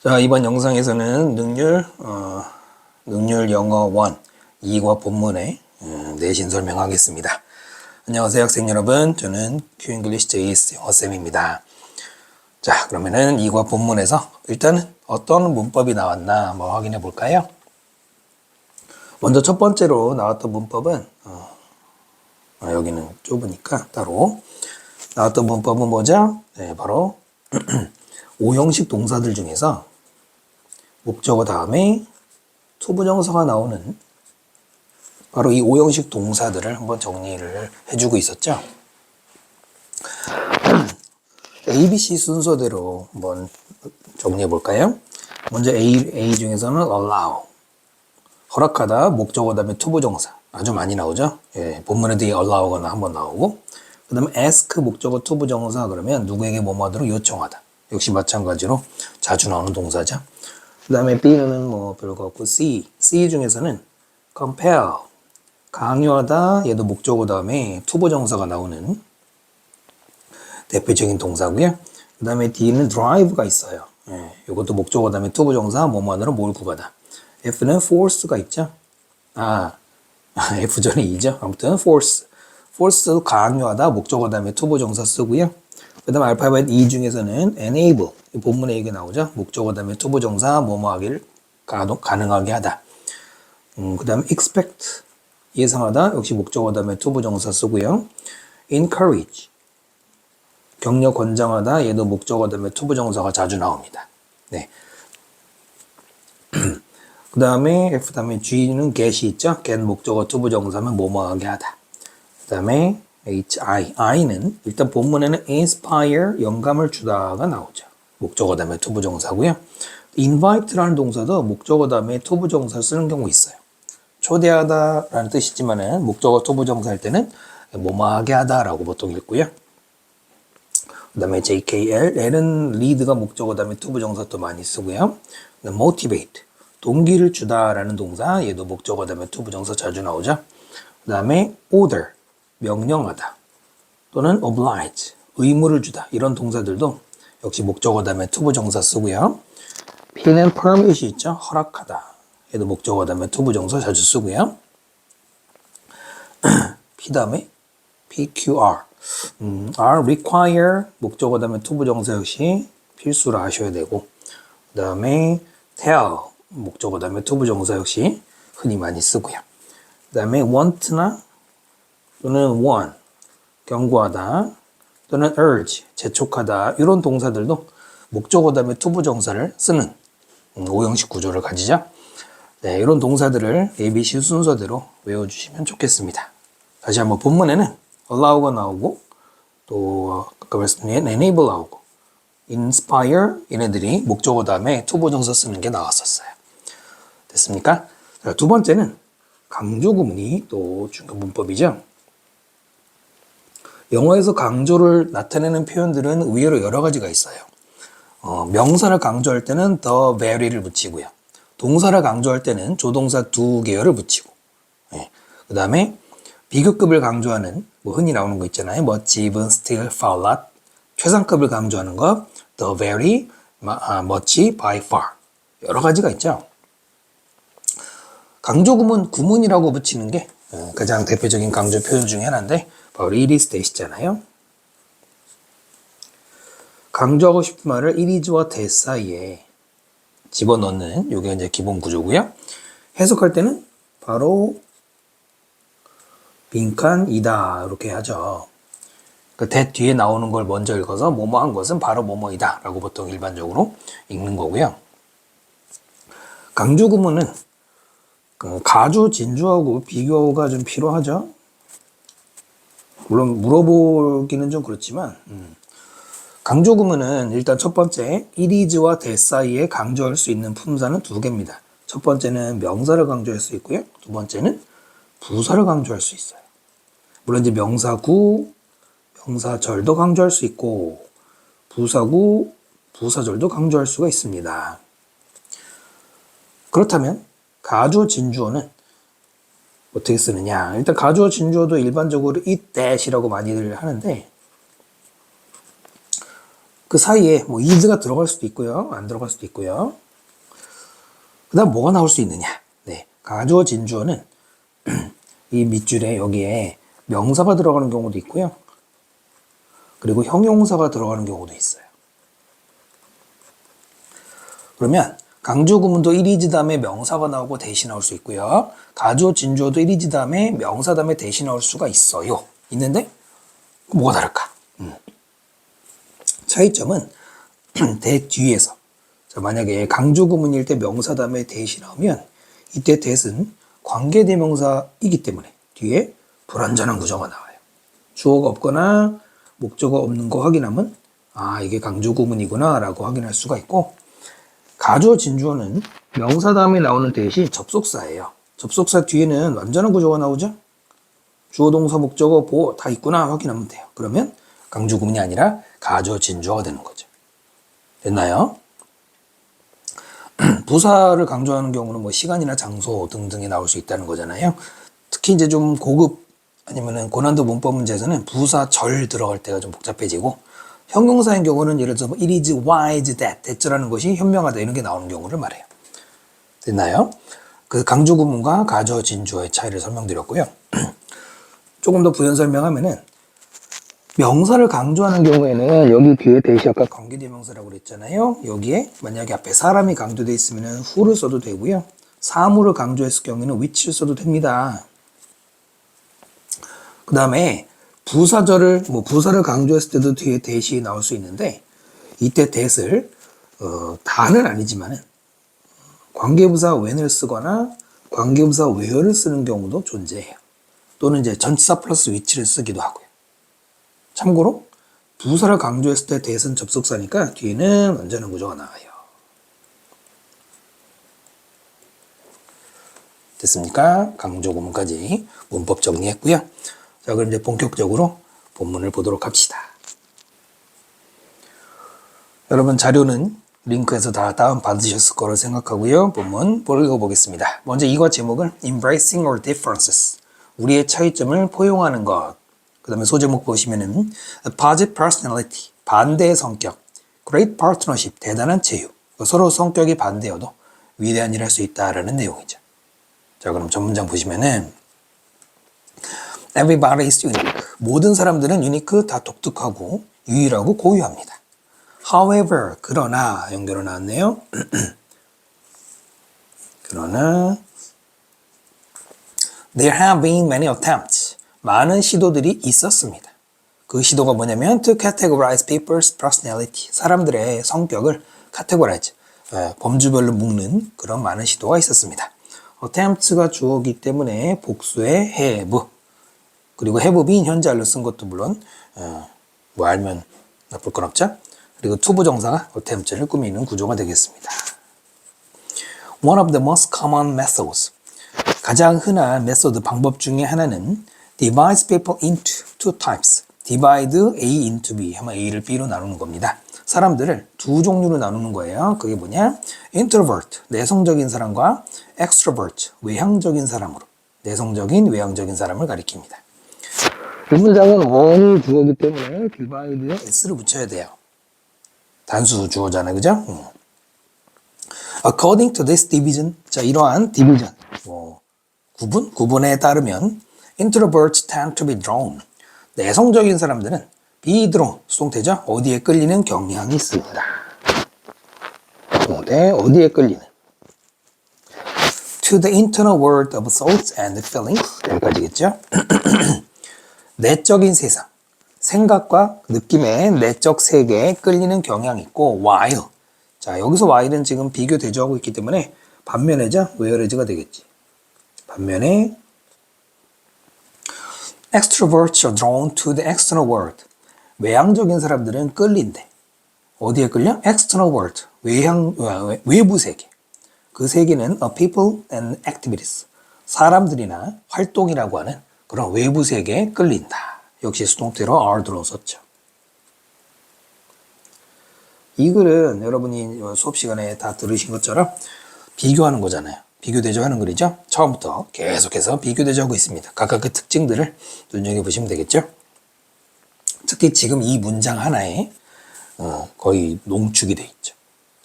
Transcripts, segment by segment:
자, 이번 영상에서는 능률 영어 1 2과 본문의 내신 설명하겠습니다. 안녕하세요, 학생 여러분. 저는 Q-English JS 영어쌤입니다. 자, 그러면은 2과 본문에서 일단은 어떤 문법이 나왔나 확인해 볼까요? 먼저 첫 번째로 나왔던 문법은 여기는 좁으니까 따로 나왔던 문법은 뭐죠? 네, 바로 5형식 동사들 중에서 목적어 다음에 투부정사가 나오는 바로 이 5형식 동사들을 한번 정리를 해주고 있었죠. ABC 순서대로 한번 정리해 볼까요? 먼저 A 중에서는 allow, 허락하다, 목적어 다음에 투부정사 아주 많이 나오죠. 예, 본문에도 이 allow가 한번 나오고, 그 다음에 ask, 목적어 투부정사 그러면 누구에게 뭐뭐 하도록 요청하다. 역시 마찬가지로 자주 나오는 동사죠. 그 다음에 B는 별거 없고 C 중에서는 compel, 강요하다, 얘도 목적어 다음에 투부정사가 나오는 대표적인 동사고요. 그 다음에 D는 drive가 있어요. 예, 이것도 목적어 다음에 투부정사 뭐뭐하느라 몰고 가다. F는 force가 있죠. F 전에 E죠. 아무튼 force도 강요하다, 목적어 다음에 투부정사 쓰고요. 그 다음 알파벳 E 중에서는 enable, 본문에 얘기 나오죠. 목적어 다음에 투부정사 뭐뭐 하기를 가능하게 하다. 그 다음에 expect, 예상하다, 역시 목적어 다음에 투부정사 쓰고요. encourage, 격려 권장하다, 얘도 목적어 다음에 투부정사가 자주 나옵니다. 네. 그 다음에 F 다음에 G는 get이 있죠. get 목적어 투부정사면 뭐뭐 하게 하다. 그 다음에 I는 일단 본문에는 inspire, 영감을 주다가 나오죠. 목적어 다음에 투부정사고요. invite라는 동사도 목적어 다음에 투부정사 쓰는 경우 있어요. 초대하다라는 뜻이지만은 목적어 투부정사 할 때는 뭐뭐하게 하다라고 보통 읽고요. 그 다음에 JKL, L은 lead가 목적어 다음에 투부정사 또 많이 쓰고요. motivate, 동기를 주다라는 동사, 얘도 목적어 다음에 투부정사 자주 나오죠. 그 다음에 order, 명령하다, 또는 oblige, 의무를 주다, 이런 동사들도 역시 목적어 다음에 투부정사 쓰고요. P는 permit이 있죠. 허락하다, 얘도 목적어 다음에 투부정사 자주 쓰고요. P 다음에 PQR, R require, 목적어 다음에 투부정사 역시 필수로 하셔야 되고, 그 다음에 tell, 목적어 다음에 투부정사 역시 흔히 많이 쓰고요. 그 다음에 want나 또는 want, 경고하다, 또는 urge, 재촉하다, 이런 동사들도 목적어 다음에 투부정사를 쓰는 5형식 구조를 가지죠. 네, 이런 동사들을 ABC 순서대로 외워주시면 좋겠습니다. 다시 한번 본문에는 allow가 나오고, 또 아까 말씀드린 enable 나오고, inspire, 얘네들이 목적어 다음에 투부정사 쓰는 게 나왔었어요. 됐습니까? 자, 두 번째는 강조 구문이 또 중요한 문법이죠. 영어에서 강조를 나타내는 표현들은 의외로 여러 가지가 있어요. 명사를 강조할 때는 the very를 붙이고요. 동사를 강조할 때는 조동사 두 계열을 붙이고, 예. 그 다음에 비교급을 강조하는 흔히 나오는 거 있잖아요. much, even, still, far lot. 최상급을 강조하는 거 the very, much, by far. 여러 가지가 있죠. 강조 구문이라고 붙이는 게 가장 대표적인 강조 표현 중에 하나인데 바로 it is that이잖아요. 강조하고 싶은 말을 it is와 that 사이에 집어넣는 이게 이제 기본 구조고요. 해석할 때는 바로 빈칸이다 이렇게 하죠. 그 that 뒤에 나오는 걸 먼저 읽어서 뭐뭐한 것은 바로 뭐뭐이다 라고 보통 일반적으로 읽는 거고요. 강조 구문은 가주, 진주하고 비교가 좀 필요하죠. 물론 물어보기는 좀 그렇지만 강조 구문은 일단 첫 번째 it is와 that 사이에 강조할 수 있는 품사는 두 개입니다. 첫 번째는 명사를 강조할 수 있고요. 두 번째는 부사를 강조할 수 있어요. 물론 이제 명사구, 명사절도 강조할 수 있고 부사구, 부사절도 강조할 수가 있습니다. 그렇다면 가주어, 진주어는 어떻게 쓰느냐? 일단 가주어, 진주어도 일반적으로 it that이라고 많이들 하는데 그 사이에 뭐 is가 들어갈 수도 있고요. 안 들어갈 수도 있고요. 그 다음 뭐가 나올 수 있느냐. 네. 가주어 진주어는 이 밑줄에 여기에 명사가 들어가는 경우도 있고요. 그리고 형용사가 들어가는 경우도 있어요. 그러면 강조 구문도 1이즈 다음에 명사가 나오고 대신 나올 수 있고요. 가주어 진주어도 1이즈 다음에 명사 다음에 대신 나올 수가 있어요. 있는데 뭐가 다를까? 차이점은 대 뒤에서 자, 만약에 강조 구문일 때 명사 다음에 대신 나오면 이때 대은 관계대명사이기 때문에 뒤에 불완전한 구조가 나와요. 주어가 없거나 목적어 없는 거 확인하면 아 이게 강조 구문이구나 라고 확인할 수가 있고 가주어 진주어는 명사 다음에 나오는 대신 접속사예요. 접속사 뒤에는 완전한 구조가 나오죠. 주어 동사 목적어 보어 다 있구나 확인하면 돼요. 그러면 강조 구문이 아니라 가주어 진주어가 되는 거죠. 됐나요? 부사를 강조하는 경우는 뭐 시간이나 장소 등등이 나올 수 있다는 거잖아요. 특히 이제 좀 고급 아니면은 고난도 문법 문제에서는 부사 절 들어갈 때가 좀 복잡해지고 형용사인 경우는 예를 들어서 it is, why is that, that라는 것이 현명하다 이런 게 나오는 경우를 말해요. 됐나요? 그 강조 구문과 가주어 진주어의 차이를 설명드렸고요. 조금 더 부연 설명하면은 명사를 강조하는 경우에는 여기 뒤에 대시 아까 관계대명사라고 그랬잖아요. 여기에 만약에 앞에 사람이 강조되어 있으면 who를 써도 되고요. 사물을 강조했을 경우에는 which를 써도 됩니다. 그 다음에 부사절을 부사를 강조했을 때도 뒤에 대시 나올 수 있는데 이때 that을 다는 아니지만은 관계부사 when을 쓰거나 관계부사 where를 쓰는 경우도 존재해요. 또는 이제 전치사 플러스 which를 쓰기도 하고요. 참고로 부사를 강조했을 때 that은 접속사니까 뒤에는 완전한 구조가 나와요. 됐습니까? 강조 구문까지 문법 정리했고요. 자, 그럼 이제 본격적으로 본문을 보도록 합시다. 여러분 자료는 링크에서 다 다운 받으셨을 거로 생각하고요. 본문 읽어보겠습니다. 먼저 이과 제목은 Embracing Our Differences. 우리의 차이점을 포용하는 것. 그 다음에 소제목 보시면은 Positive Personality. 반대의 성격. Great Partnership. 대단한 체육. 서로 성격이 반대여도 위대한 일을 할 수 있다라는 내용이죠. 자, 그럼 전문장 보시면은 Everybody is unique. 모든 사람들은 unique, 다 독특하고 유일하고 고유합니다. However, 그러나 연결어 나왔네요. 그러나 There have been many attempts. 많은 시도들이 있었습니다. 그 시도가 뭐냐면 to categorize people's personality. 사람들의 성격을 categorize, 범주별로 묶는 그런 많은 시도가 있었습니다. attempts가 주어기 때문에 복수의 have. 그리고 have been 현재알로 쓴 것도 물론 뭐 알면 나쁠 건 없죠. 그리고 투부정사가 attempt를 꾸미는 구조가 되겠습니다. One of the most common methods. 가장 흔한 메소드 방법 중에 하나는 divides people into two types. divide A into B 하면 A를 B로 나누는 겁니다. 사람들을 두 종류로 나누는 거예요. 그게 뭐냐? introvert, 내성적인 사람과 extrovert, 외향적인 사람으로. 내성적인, 외향적인 사람을 가리킵니다. 이 문장은 on이 주어기 때문에 divide에 s를 붙여야 돼요. 단수 주어잖아요. 그죠? According to this division, 자, 이러한 division, 구분에 따르면 introverts tend to be drawn. 내성적인 사람들은 be drawn, 수동태죠. 어디에 끌리는 경향이 있습니다. 어디에 끌리는. To the internal world of thoughts and feelings. 여기까지겠죠. 내적인 세상, 생각과 느낌의 내적 세계에 끌리는 경향이 있고 while. 자, 여기서 while은 지금 비교 대조하고 있기 때문에 반면에죠. whereas가 되겠지. 반면에 extroverts are drawn to the external world. 외향적인 사람들은 끌린대. 어디에 끌려? external world. 외부 세계. 그 세계는 a people and activities. 사람들이나 활동이라고 하는 그런 외부 세계에 끌린다. 역시 수동태로 are drawn 썼죠. 이 글은 여러분이 수업 시간에 다 들으신 것처럼 비교하는 거잖아요. 비교 대조하는 글이죠. 처음부터 계속해서 비교 대조하고 있습니다. 각각 그 특징들을 눈여겨보시면 되겠죠. 특히 지금 이 문장 하나에 거의 농축이 돼 있죠.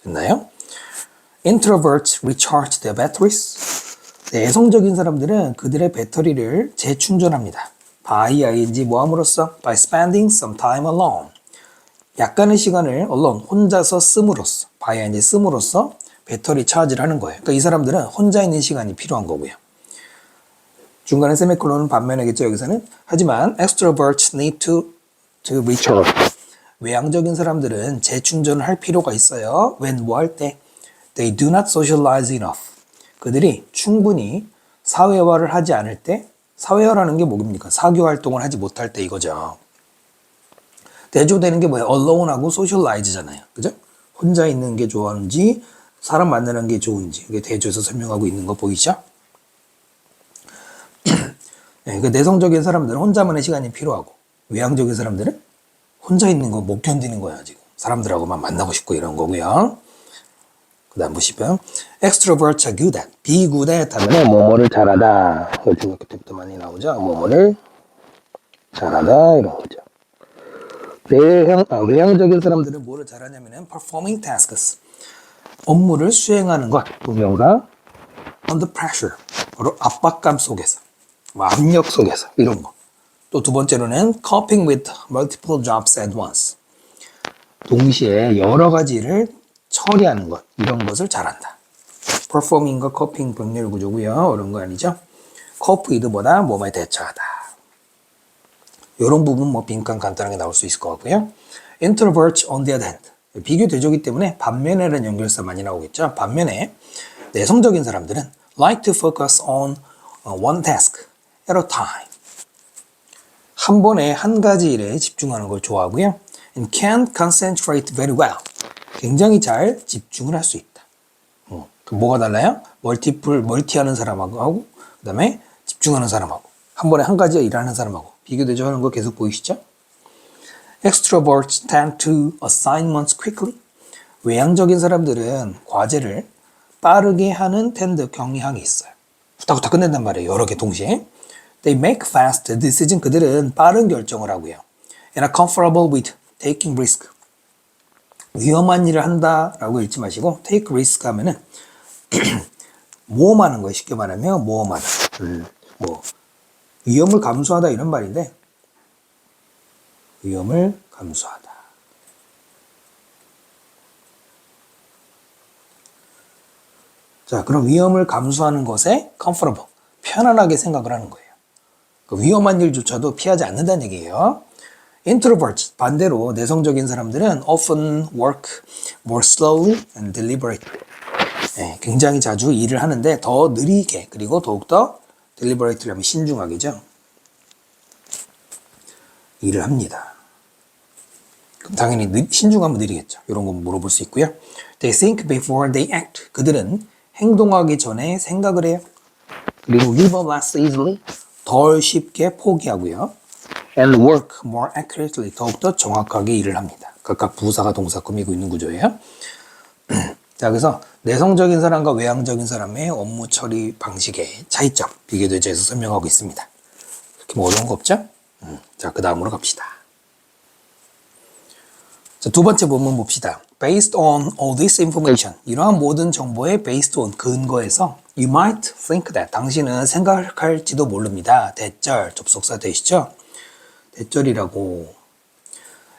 됐나요? Introverts recharge their batteries. 내성적인 사람들은 그들의 배터리를 재충전합니다. by ing 뭐 함으로써? by spending some time alone. 약간의 시간을 alone 혼자서 씀으로써 by ing 씀으로써 배터리 차지를 하는 거예요. 그러니까 이 사람들은 혼자 있는 시간이 필요한 거고요. 중간에 세미콜론은 반면이겠죠, 여기서는. 하지만 extroverts need to recharge. 외향적인 사람들은 재충전을 할 필요가 있어요. when 뭐 할 때? They do not socialize enough. 그들이 충분히 사회화를 하지 않을 때, 사회화라는 게 뭡니까? 사교 활동을 하지 못할 때 이거죠. 대조되는 게 뭐예요? alone하고 socialize잖아요. 그죠? 혼자 있는 게 좋은지, 사람 만나는 게 좋은지, 이게 대조해서 설명하고 있는 거 보이죠? 네, 그 내성적인 사람들은 혼자만의 시간이 필요하고, 외향적인 사람들은 혼자 있는 거 못 견디는 거야, 지금. 사람들하고만 만나고 싶고 이런 거고요. 그 다음 보시면 extroverts are good at, be good at 하면 뭐뭐를 잘하다. 중학교 때부터 많이 나오죠. 뭐뭐를 잘하다 이런 거죠. 외향적인 사람들은 뭐를 잘하냐면 performing tasks, 업무를 수행하는 것. 동명사 under pressure, 바로 압박감 속에서, 압력 속에서 이런 거. 또 두 번째로는 coping with multiple jobs at once, 동시에 여러 가지 일을 처리하는 것, 이런 것을 잘한다. performing과 coping 병렬 구조고요. 어려운 거 아니죠? cope with보다 뭐뭐에 대처하다. 이런 부분 뭐 빈칸 간단하게 나올 수 있을 것 같고요. introverts on the other hand, 비교 대조기 때문에 반면에라는 연결사 많이 나오겠죠. 반면에 내성적인 사람들은 like to focus on one task at a time, 한 번에 한 가지 일에 집중하는 걸 좋아하고요. and can concentrate very well, 굉장히 잘 집중을 할 수 있다. 그럼 뭐가 달라요? 멀티하는 사람하고, 그 다음에 집중하는 사람하고, 한 번에 한 가지 일하는 사람하고 비교 대조하는 거 계속 보이시죠? Extroverts tend to assignments quickly. 외향적인 사람들은 과제를 빠르게 하는 경향이 있어요. 후딱후딱 끝낸단 말이에요. 여러 개 동시에. They make fast decision. 그들은 빠른 결정을 하고요. And are comfortable with taking risk. 위험한 일을 한다라고 읽지 마시고 take risk 하면은 모험하는 거예요. 쉽게 말하면 모험하다. 뭐 위험을 감수하다 이런 말인데, 위험을 감수하다. 자, 그럼 위험을 감수하는 것에 comfortable, 편안하게 생각을 하는 거예요. 그 위험한 일조차도 피하지 않는다는 얘기예요. Introverts, 반대로 내성적인 사람들은 often work more slowly and deliberately. 네, 굉장히 자주 일을 하는데 더 느리게, 그리고 더욱더 deliberately 하면 신중하게죠. 일을 합니다. 그럼 당연히 신중하면 느리겠죠. 이런 거 물어볼 수 있고요. They think before they act. 그들은 행동하기 전에 생각을 해요. 그리고 give up less easily. 덜 쉽게 포기하고요. And work more accurately. 더욱더 정확하게 일을 합니다. 각각 부사가 동사 꾸미고 있는 구조예요. 자, 그래서 내성적인 사람과 외향적인 사람의 업무 처리 방식의 차이점, 비교대조해서 설명하고 있습니다. 그렇게 뭐 어려운 거 없죠? 자, 그 다음으로 갑시다. 자, 두 번째 본문 봅시다. Based on all this information, 이러한 모든 정보에 based on, 근거해서 you might think that, 당신은 생각할지도 모릅니다. 대절, 접속사 되시죠? 대절이라고.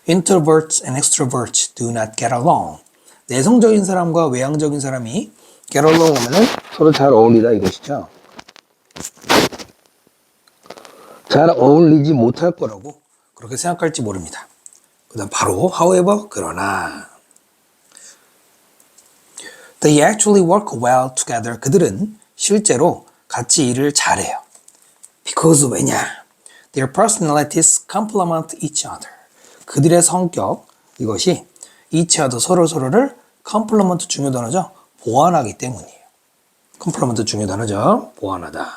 Introverts and extroverts do not get along. 내성적인 사람과 외향적인 사람이 get along 하면은 서로 잘 어울리다 이것이죠. 잘 어울리지 못할 거라고 그렇게 생각할지 모릅니다. 그 다음 바로 however, 그러나 they actually work well together. 그들은 실제로 같이 일을 잘해요. Because 왜냐? Their personalities complement each other. 그들의 성격, 이것이 each other, 서로를 complement, 중요 단어죠. 보완하기 때문이에요. complement 중요 단어죠. 보완하다.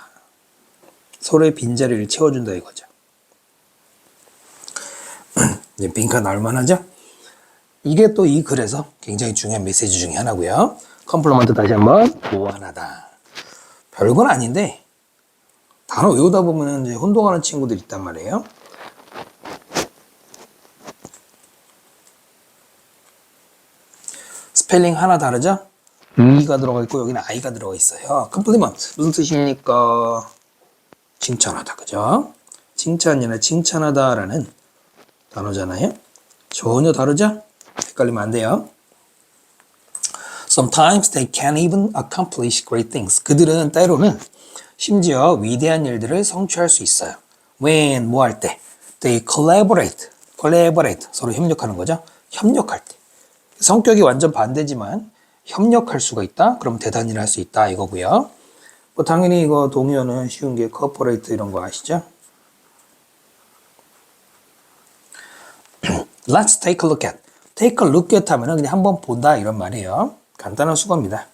서로의 빈자리를 채워준다 이거죠. 이제 빈칸 나올 만하죠? 이게 또 이 글에서 굉장히 중요한 메시지 중에 하나고요. complement 다시 한번 보완하다. 별건 아닌데 단어 외우다 보면 이제 혼동하는 친구들 있단 말이에요. 스펠링 하나 다르죠? E가 들어가 있고 여기는 I가 들어가 있어요. compliment 무슨 뜻입니까? 칭찬하다, 그죠? 칭찬이나 칭찬하다라는 단어잖아요. 전혀 다르죠? 헷갈리면 안 돼요. Sometimes they can even accomplish great things. 그들은 때로는 심지어 위대한 일들을 성취할 수 있어요. When 뭐 할 때? They collaborate. 서로 협력하는 거죠. 협력할 때. 성격이 완전 반대지만 협력할 수가 있다? 그럼 대단히 할 수 있다 이거고요. 뭐 당연히 이거 동요는 쉬운 게 corporate 이런 거 아시죠? Let's take a look at. Take a look at 하면은 그냥 한번 본다 이런 말이에요. 간단한 수거입니다.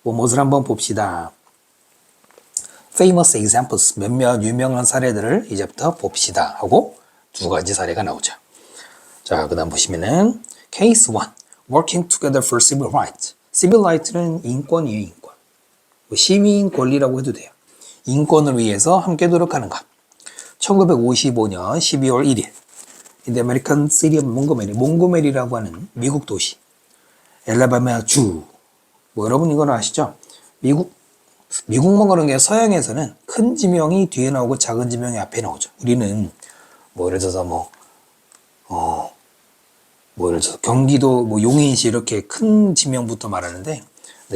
무엇을 한번 봅시다. Famous examples, 몇몇 유명한 사례들을 이제부터 봅시다 하고 두 가지 사례가 나오죠. 자, 그 다음 보시면은 Case 1, Working together for civil rights. civil rights는 인권이에요, 인권. 시민 권리라고 해도 돼요. 인권을 위해서 함께 노력하는 것. 1955년 12월 1일 In the American city of Montgomery, 몽고메리라고 하는 미국 도시 엘라바마 주. 뭐 여러분 이건 아시죠? 미국만 그런 게 서양에서는 큰 지명이 뒤에 나오고 작은 지명이 앞에 나오죠. 우리는 뭐 예를 들어서 예를 들어서 경기도 뭐 용인시 이렇게 큰 지명부터 말하는데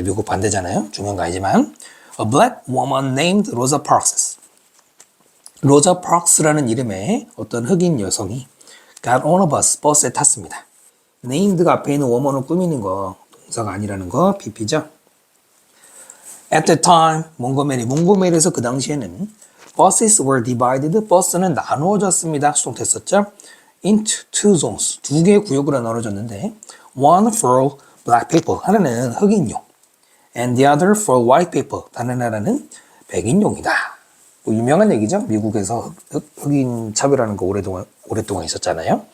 미국 반대잖아요. 중요한 거 아니지만 A black woman named Rosa Parks. 로자 파크스라는 이름의 어떤 흑인 여성이 got on a bus, 버스에 탔습니다. named가 앞에 있는 woman을 꾸미는 거 동사가 아니라는 거 PP죠. At the time, 몽고메리에서 그 당시에는 buses were divided, 버스는 나누어졌습니다. 수동태썼죠. into two zones, 두 개의 구역으로 나눠졌는데 one for black people, 하나는 흑인용 and the other for white people, 다른 하나는 백인용이다. 뭐 유명한 얘기죠. 미국에서 흑인 차별하는 거 오랫동안 있었잖아요.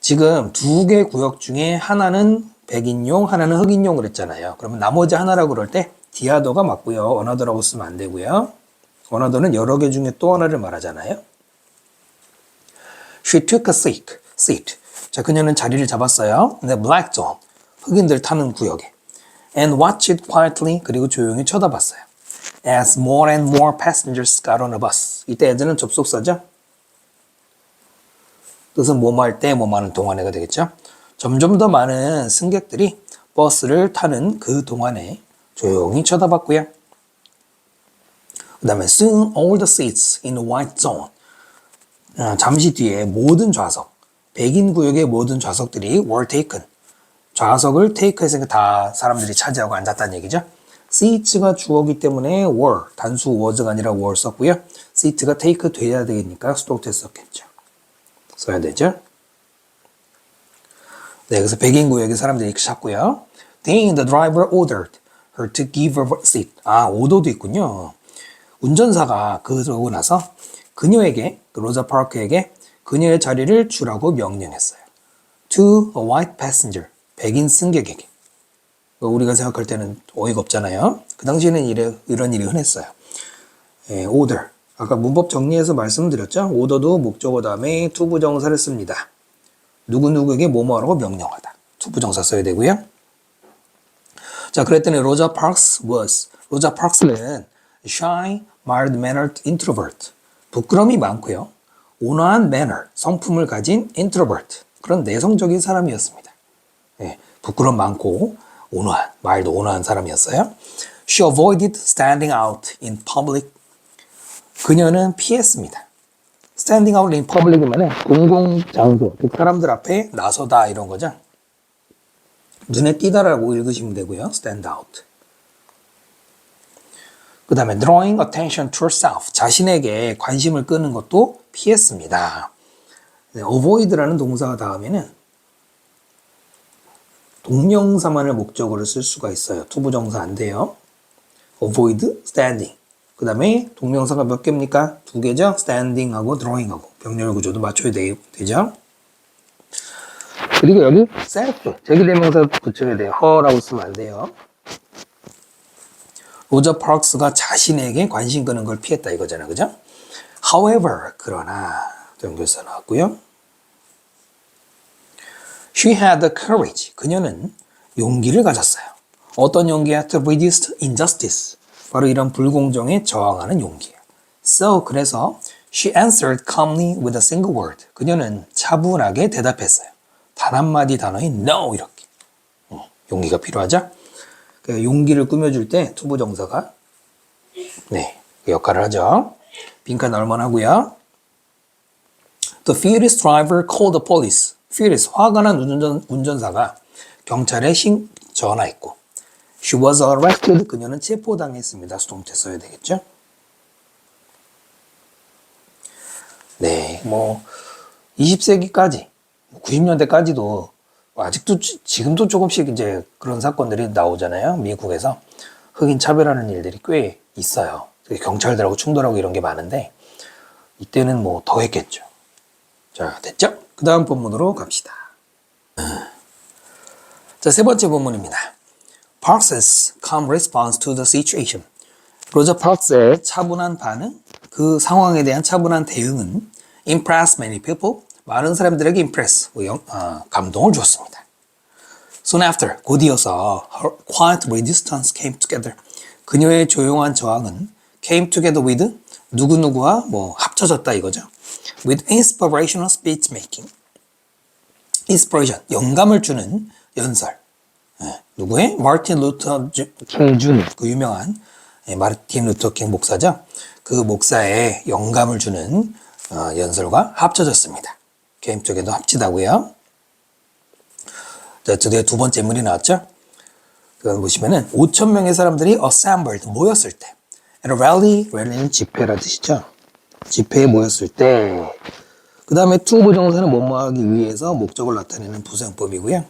지금 두 개 구역 중에 하나는 백인용, 하나는 흑인용 그랬잖아요. 그러면 나머지 하나라고 그럴 때 the other가 맞고요. another라고 쓰면 안 되고요. another는 여러 개 중에 또 하나를 말하잖아요. She took a seat. 자, 그녀는 자리를 잡았어요. The black zone, 흑인들 타는 구역에. And watched it quietly, 그리고 조용히 쳐다봤어요. As more and more passengers got on a bus. 이때 as는 접속사죠. 뜻은 뭐뭐 할 때, 뭐뭐 하는 동안에가 되겠죠. 점점 더 많은 승객들이 버스를 타는 그 동안에 조용히 쳐다봤고요. 그 다음에 soon all the seats in the white zone. 잠시 뒤에 모든 좌석, 백인 구역의 모든 좌석들이 were taken. 좌석을 take해서 다 사람들이 차지하고 앉았다는 얘기죠. seats가 주어기 때문에 were, 단수 was가 아니라 were 썼고요. seat가 take 돼야 되니까 수동태 썼겠죠. 써야 되죠. 네, 그래서 백인 구역의 사람들이 찾고요. Then the driver ordered her to give her a seat. 오더도 있군요. 운전사가 그러고 나서 그녀에게, 로자 파크에게 그녀의 자리를 주라고 명령했어요. To a white passenger, 백인 승객에게. 우리가 생각할 때는 어이가 없잖아요. 그 당시에는 이런 일이 흔했어요. order. 아까 문법 정리해서 말씀드렸죠. order도 목적어 다음에 투부정사를 씁니다. 누구누구에게 뭐뭐하라고 명령하다. 투부정사 써야 되고요. 자, 그랬더니 로자 파크스는 shy, mild-mannered introvert. 부끄러움이 많고요. 온화한 manner, 성품을 가진 introvert. 그런 내성적인 사람이었습니다. 부끄러움 많고 온화한, 온화한 사람이었어요. She avoided standing out in public. 그녀는 피했습니다. Standing out in public이면 공공장소, 사람들 앞에 나서다 이런 거죠. 눈에 띄다라고 읽으시면 되고요. stand out. 그 다음에 drawing attention to herself, 자신에게 관심을 끄는 것도 피했습니다. avoid라는 동사 다음에는 동명사만을 목적으로 쓸 수가 있어요. 투부정사 안 돼요. avoid, standing. 그 다음에 동명사가 몇 개입니까? 두 개죠? standing하고 drawing하고 병렬 구조도 맞춰야 되죠? 그리고 여기 self, 제기대명사 붙여야 돼요. her라고 쓰면 안 돼요. 로자 파크스가 자신에게 관심 끄는 걸 피했다 이거잖아요. 그죠? However, 그러나 연결사 나왔고요. She had the courage. 그녀는 용기를 가졌어요. 어떤 용기야? To resist injustice. 바로 이런 불공정에 저항하는 용기예요. So, 그래서 she answered calmly with a single word. 그녀는 차분하게 대답했어요. 단 한마디 단어인 no 이렇게. 용기가 필요하죠? 그 용기를 꾸며줄 때 투부정사가 네, 그 역할을 하죠. 빈칸 얼마나 하고요. The furious driver called the police. furious, 화가 난 운전사가 경찰에 전화했고 She was arrested. 그녀는 체포당했습니다. 수동태 써야 되겠죠? 네, 20세기까지, 90년대까지도 아직도 지금도 조금씩 이제 그런 사건들이 나오잖아요. 미국에서 흑인 차별하는 일들이 꽤 있어요. 경찰들하고 충돌하고 이런 게 많은데 이때는 더 했겠죠. 자, 됐죠? 그 다음 본문으로 갑시다. 자, 세 번째 본문입니다. Parks's calm response to the situation. 로저 파크스의 차분한 반응, 그 상황에 대한 차분한 대응은 impressed many people. 많은 사람들에게 감동을 주었습니다. Soon after, 곧 이어서 her quiet resistance came together. 그녀의 조용한 저항은 came together with 누구누구와 합쳐졌다 이거죠. With inspirational speech making. inspiration, 영감을 주는 연설. 누구의? 마틴 루터 킹 주니. 그 유명한 마틴 루터 킹 목사죠. 그 목사의 영감을 주는 연설과 합쳐졌습니다. 게임 쪽에도 합치다고요. 자, 드디어 두 번째 문이 나왔죠. 그거 보시면은 5,000명의 사람들이 assembled 모였을 때, at a rally는 집회라 뜻이죠. 집회에 모였을 때, 그 다음에 to 부정사는 뭐뭐하기 위해서 목적을 나타내는 부사용법이고요.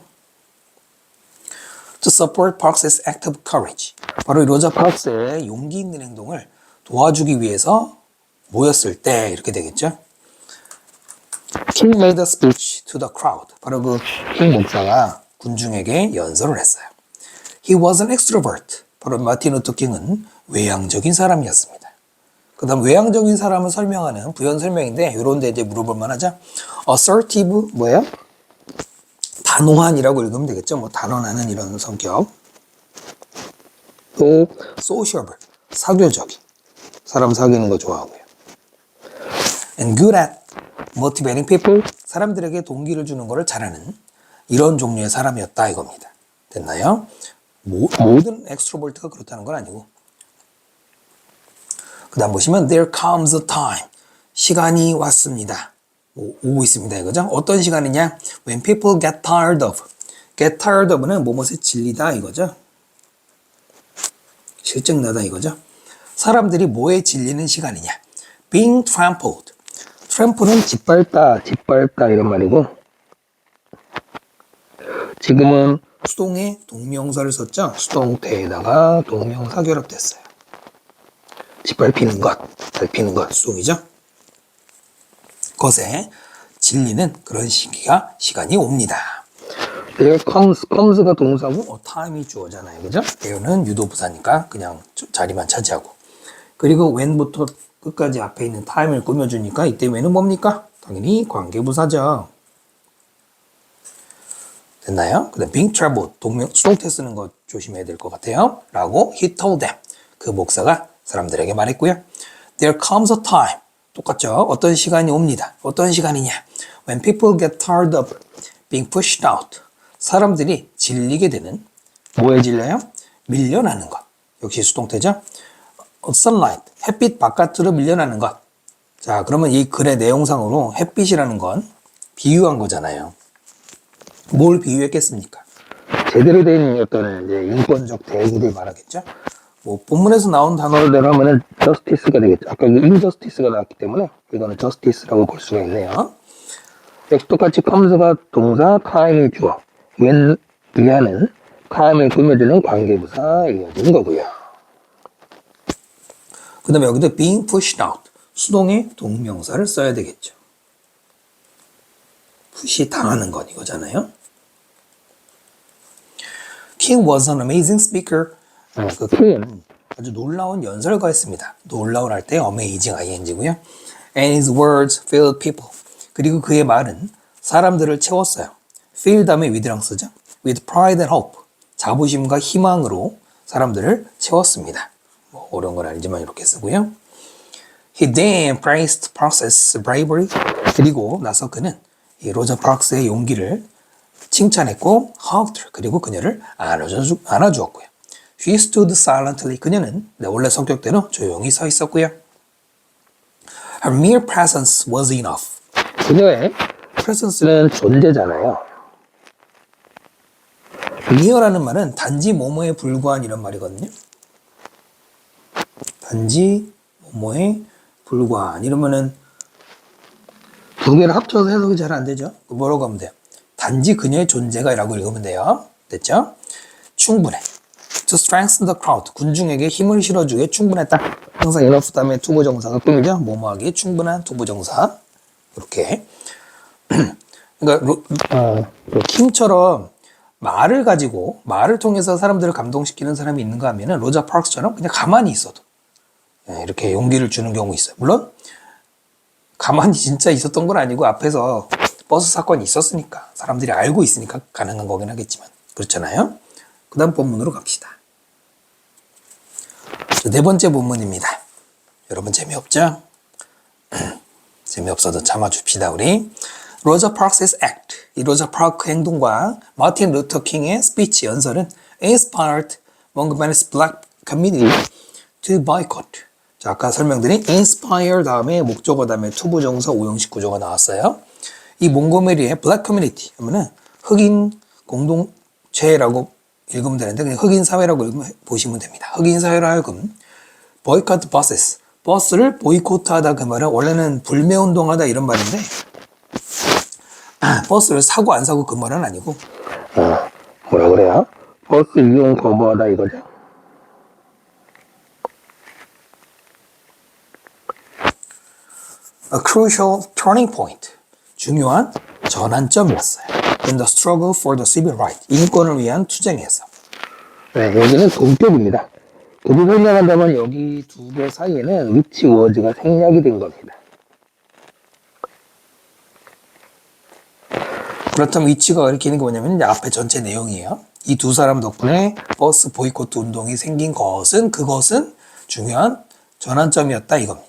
To support Parks's act of courage. 바로 로저 파크스의 용기 있는 행동을 도와주기 위해서 모였을 때 이렇게 되겠죠. King made a speech to the crowd. 바로 그 킹 목사가 군중에게 연설을 했어요. He was an extrovert. 바로 마틴 루터 킹은 외향적인 사람이었습니다. 그 다음 외향적인 사람을 설명하는 부연 설명인데 이런 데 이제 물어볼 만하죠. assertive 뭐예요? 단호한이라고 읽으면 되겠죠. 단언하는 이런 성격. 또 sociable, 사교적인. 사람 사귀는 거 좋아하고요. And good at motivating people. 사람들에게 동기를 주는 거를 잘하는 이런 종류의 사람이었다 이겁니다. 됐나요? 모든 엑스트로버트가 그렇다는 건 아니고. 그 다음 보시면 there comes a time. 시간이 왔습니다. 오고 있습니다 이거죠. 어떤 시간이냐? When people get tired of. get tired of는 뭐뭐에 질리다 이거죠. 실증나다 이거죠. 사람들이 뭐에 질리는 시간이냐? Being trampled. trample는 짓밟다 이런 말이고 지금은 수동에 동명사를 썼죠. 수동태에다가 동명사 결합됐어요. 짓밟히는 것, 밟히는 것 수동이죠. 것에 질리는 그런 시간이 옵니다. There comes가 동사고 time이 주어잖아요. 그죠? there는 유도부사니까 그냥 자리만 차지하고 그리고 when부터 끝까지 앞에 있는 time을 꾸며주니까 이때 when은 뭡니까? 당연히 관계부사죠. 됐나요? 그 다음 being troubled 수동태 쓰는 거 조심해야 될 것 같아요. 라고 he told them 그 목사가 사람들에게 말했고요. There comes a time 똑같죠? 어떤 시간이 옵니다. 어떤 시간이냐? When people get tired of being pushed out 사람들이 질리게 되는 뭐에 질려요? 밀려나는 것. 역시 수동태죠? sunlight 햇빛 바깥으로 밀려나는 것. 자, 그러면 이 글의 내용상으로 햇빛이라는 건 비유한 거잖아요. 뭘 비유했겠습니까? 제대로 된 어떤 이제 인권적 대우를 말하겠죠? 본문에서 나온 단어대로 하면은 justice가 되겠죠. 아까 injustice가 나왔기 때문에 이거는 justice라고 볼 수가 있네요. 똑같이 comes가 동사, time이 주어, when 이하는 time을 꾸며주는 관계부사 이어지는 거고요. 그 다음에 여기도 being pushed out, 수동의 동명사를 써야 되겠죠. push 당하는 것 이거잖아요. King was an amazing speaker. 그 킹은 아주 놀라운 연설가였습니다. 놀라운 할 때 amazing ing고요. And his words filled people. 그리고 그의 말은 사람들을 채웠어요. fill 다음에 with랑 쓰죠. with pride and hope. 자부심과 희망으로 사람들을 채웠습니다. 뭐 어려운 건 아니지만 이렇게 쓰고요. He then praised Parks's bravery. 그리고 나서 그는 이 로저 파크스의 용기를 칭찬했고 hugged her. 그리고 그녀를 안아주었고요. She stood silently. 그녀는 원래 성격대로 조용히 서 있었고요. Her mere presence was enough. 그녀의 presence는 존재잖아요. mere라는 말은 단지 뭐뭐에 불과한 이런 말이거든요. 단지 뭐뭐에 불과한 이러면은 두 개를 합쳐서 해석이 잘 안 되죠. 뭐라고 하면 돼요? 단지 그녀의 존재가 라고 읽으면 돼요. 됐죠? 충분해. To strengthen the crowd. 군중에게 힘을 실어주기에 충분했다. 항상 enough 다음에 투부정사가 꾸미죠. 뭐뭐하기에 충분한 투부정사. 이렇게. 그러니까 킴처럼 말을 가지고 말을 통해서 사람들을 감동시키는 사람이 있는가 하면은 로저 파크스처럼 그냥 가만히 있어도 이렇게 용기를 주는 경우 있어요. 물론 가만히 진짜 있었던 건 아니고 앞에서 버스 사건이 있었으니까 사람들이 알고 있으니까 가능한 거긴 하겠지만 그렇잖아요. 그 다음 본문으로 갑시다. 네 번째 본문입니다. 여러분 재미없죠? 재미없어도 참아줍시다 우리. 로저 파크스의 act, 이 로저 파크 행동과 마틴 루터 킹의 스피치 연설은 inspired Montgomery's black community to boycott. 자, 아까 설명드린 inspire 다음에 목적어 다음에 투부정사 오형식 구조가 나왔어요. 이 몽고메리의 black community 하면은 흑인 공동체라고 읽으면 되는데 그냥 흑인 사회라고 보시면 됩니다. 흑인 사회로 하여금 boycott buses, 버스를 보이콧하다 그 말은 원래는 불매운동하다 이런 말인데 버스를 사고 안 사고 그 말은 아니고 뭐라 그래요? 버스 이용 거부하다 이거죠. A crucial turning point. 중요한 전환점이었어요. In the struggle for the civil right. 인권을 위한 투쟁에서. 네, 여기는 동격입니다. 여기 설명한다면 여기 두 개 사이에는 which was가 생략이 된 겁니다. 그렇다면 위치가 가리키는 게 뭐냐면 앞에 전체 내용이에요. 이 두 사람 덕분에 버스 보이콧 운동이 생긴 그것은 중요한 전환점이었다 이겁니다.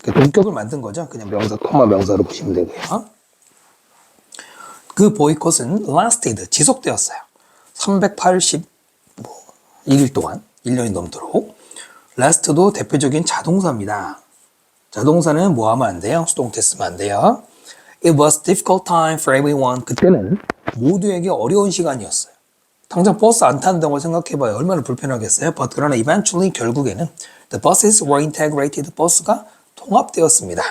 동격을 만든 거죠. 그냥 명사, 코마 명사로 보시면 되고요. 그 보이콧은 lasted, 지속되었어요. 381일 동안, 1년이 넘도록. last도 대표적인 자동사입니다. 자동사는 뭐 하면 안 돼요? 수동태 쓰면 안 돼요. It was a difficult time for everyone. 그때는 모두에게 어려운 시간이었어요. 당장 버스 안 탄다는 걸 생각해봐요. 얼마나 불편하겠어요? But 그러나 eventually 결국에는 the buses were integrated. 버스가 통합되었습니다.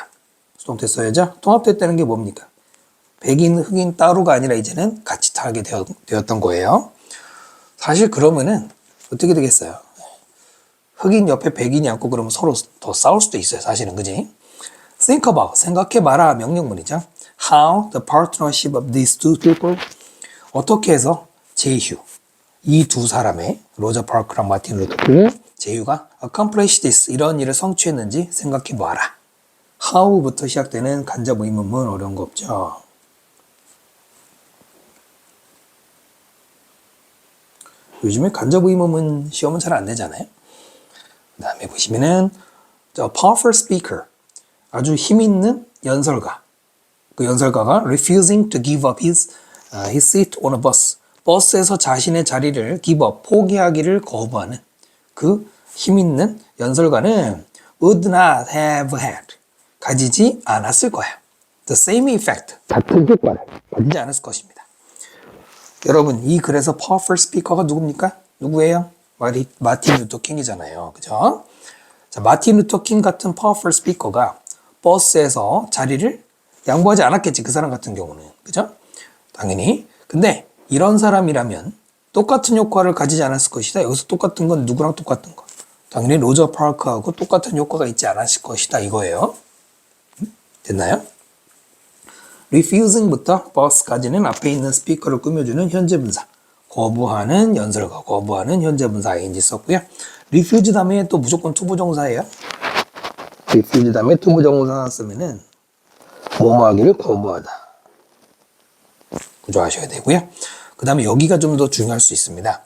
수동태 써야죠. 통합됐다는 게 뭡니까? 백인, 흑인 따로가 아니라 이제는 같이 타게 되었던 거예요. 사실 그러면은 어떻게 되겠어요? 흑인 옆에 백인이 앉고 그러면 서로 더 싸울 수도 있어요. 사실은 그지? Think about, 생각해봐라 명령문이죠. How the partnership of these two people, 어떻게 해서 제휴, 이 두 사람의 로저 파크랑 마틴 루터 킹 제휴가 accomplish this, 이런 일을 성취했는지 생각해봐라. how부터 시작되는 간접 의문문 어려운 거 없죠. 요즘에 간접 의문문 시험은 잘 안 내잖아요. 그 다음에 보시면은 a powerful speaker, 아주 힘있는 연설가. 그 연설가가 refusing to give up his seat on a bus. 버스에서 자신의 자리를 give up, 포기하기를 거부하는 그 힘있는 연설가는 would not have had, 가지지 않았을 거야. The same effect, 같은 효과를 가지지 않았을 것입니다. 여러분, 이 글에서 powerful speaker가 누굽니까? 누구예요? 마틴 루터 킹이잖아요. 그죠? 자, 마틴 루터 킹 같은 powerful speaker가 버스에서 자리를 양보하지 않았겠지. 그 사람 같은 경우는. 그죠? 당연히. 근데 이런 사람이라면 똑같은 효과를 가지지 않았을 것이다. 여기서 똑같은 건 누구랑 똑같은 거? 당연히 로저 파크하고 똑같은 효과가 있지 않았을 것이다. 이거예요. 됐나요? refusing부터 bus까지는 앞에 있는 스피커를 꾸며주는 현재 분사. 거부하는 연설가, 거부하는 현재 분사 ing 썼고요. refuse 다음에 또 무조건 투부정사예요. refuse 다음에 투부정사 쓰면은 뭐뭐 하기를 거부하다. 구조하셔야 되고요. 그 다음에 여기가 좀 더 중요할 수 있습니다.